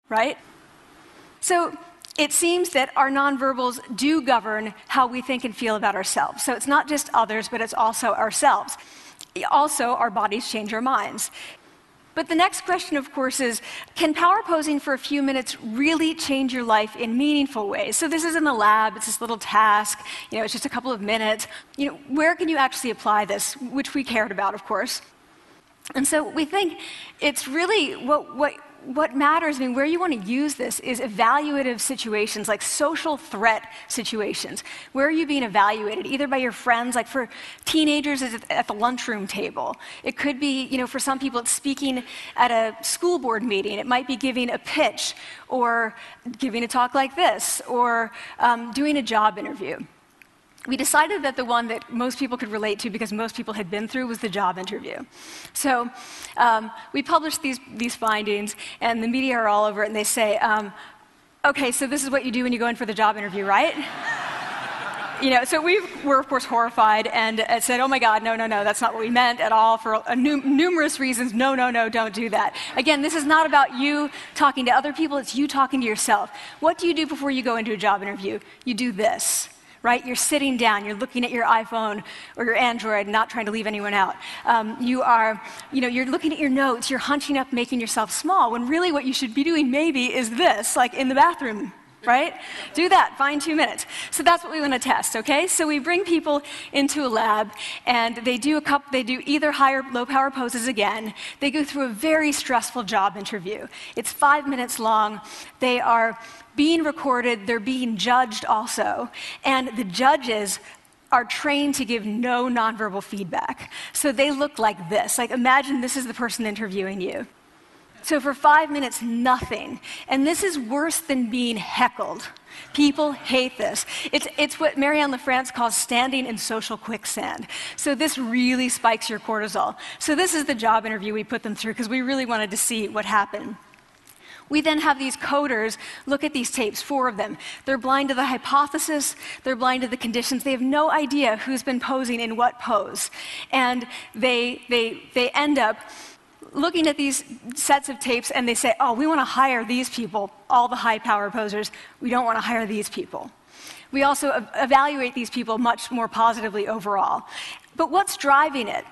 right? So it seems that our nonverbals do govern how we think and feel about ourselves. So it's not just others, but it's also ourselves. Also, our bodies change our minds. But the next question, of course, is, can power posing for a few minutes really change your life in meaningful ways? So this is in the lab, it's this little task, it's just a couple of minutes. Where can you actually apply this, which we cared about, of course. And so we think it's really what matters, where you want to use this is evaluative situations, like social threat situations. Where are you being evaluated? Either by your friends, like for teenagers, it's at the lunchroom table. It could be, for some people, it's speaking at a school board meeting. It might be giving a pitch, or giving a talk like this, or doing a job interview. We decided that the one that most people could relate to, because most people had been through, was the job interview. So we published these findings, and the media are all over it, and they say, okay, so this is what you do when you go in for the job interview, right? So we were, of course, horrified and said, oh my God, no, that's not what we meant at all, for numerous reasons. No, don't do that. Again, this is not about you talking to other people, it's you talking to yourself. What do you do before you go into a job interview? You do this. Right? You're sitting down, you're looking at your iPhone or your Android, not trying to leave anyone out. You're looking at your notes, you're hunching up, making yourself small, when really what you should be doing maybe is this, like in the bathroom, right? Do that, find 2 minutes. So that's what we want to test, okay? So we bring people into a lab, and they do either high or low power poses again. They go through a very stressful job interview. It's 5 minutes long. They are being recorded, they're being judged also, and the judges are trained to give no nonverbal feedback. So they look like this. Like, imagine this is the person interviewing you. So for 5 minutes, nothing. And this is worse than being heckled. People hate this. It's what Marianne LaFrance calls standing in social quicksand. So this really spikes your cortisol. So this is the job interview we put them through, because we really wanted to see what happened. We then have these coders look at these tapes, 4 of them. They're blind to the hypothesis, they're blind to the conditions. They have no idea who's been posing in what pose. And they end up looking at these sets of tapes, and they say, oh, we want to hire these people, all the high power posers. We don't want to hire these people. We also evaluate these people much more positively overall. But what's driving it?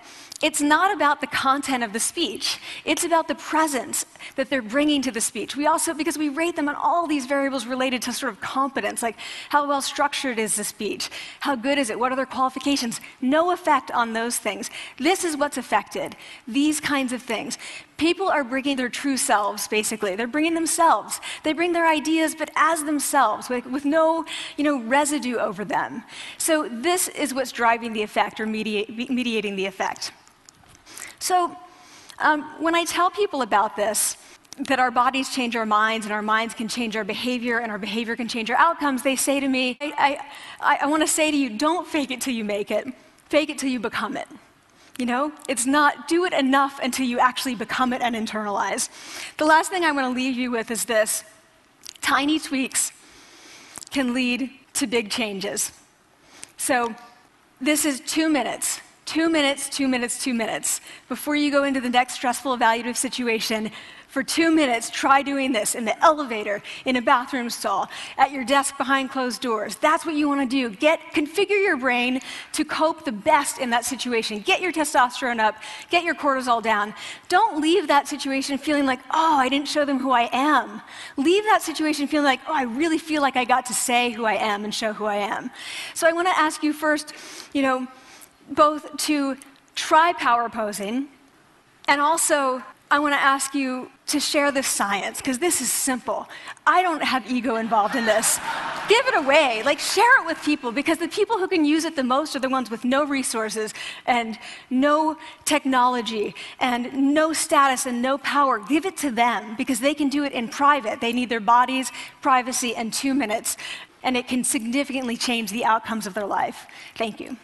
It's not about the content of the speech. It's about the presence that they're bringing to the speech. We also, because we rate them on all these variables related to sort of competence, like how well structured is the speech? How good is it? What are their qualifications? No effect on those things. This is what's affected, these kinds of things. People are bringing their true selves, basically. They're bringing themselves. They bring their ideas, but as themselves, with no residue over them. So this is what's driving the effect, or mediating the effect. So when I tell people about this, that our bodies change our minds, and our minds can change our behavior, and our behavior can change our outcomes, they say to me, I want to say to you, don't fake it till you make it. Fake it till you become it. It's not do it enough until you actually become it and internalize. The last thing I want to leave you with is this. Tiny tweaks can lead to big changes. So this is 2 minutes. 2 minutes, 2 minutes, 2 minutes. Before you go into the next stressful evaluative situation, for 2 minutes, try doing this in the elevator, in a bathroom stall, at your desk behind closed doors. That's what you want to do. Configure your brain to cope the best in that situation. Get your testosterone up, get your cortisol down. Don't leave that situation feeling like, oh, I didn't show them who I am. Leave that situation feeling like, oh, I really feel like I got to say who I am and show who I am. So I want to ask you first, both to try power posing, and also I want to ask you to share this science, because this is simple. I don't have ego involved in this. Give it away. Share it with people, because the people who can use it the most are the ones with no resources and no technology and no status and no power. Give it to them, because they can do it in private. They need their bodies, privacy, and 2 minutes, and it can significantly change the outcomes of their life. Thank you.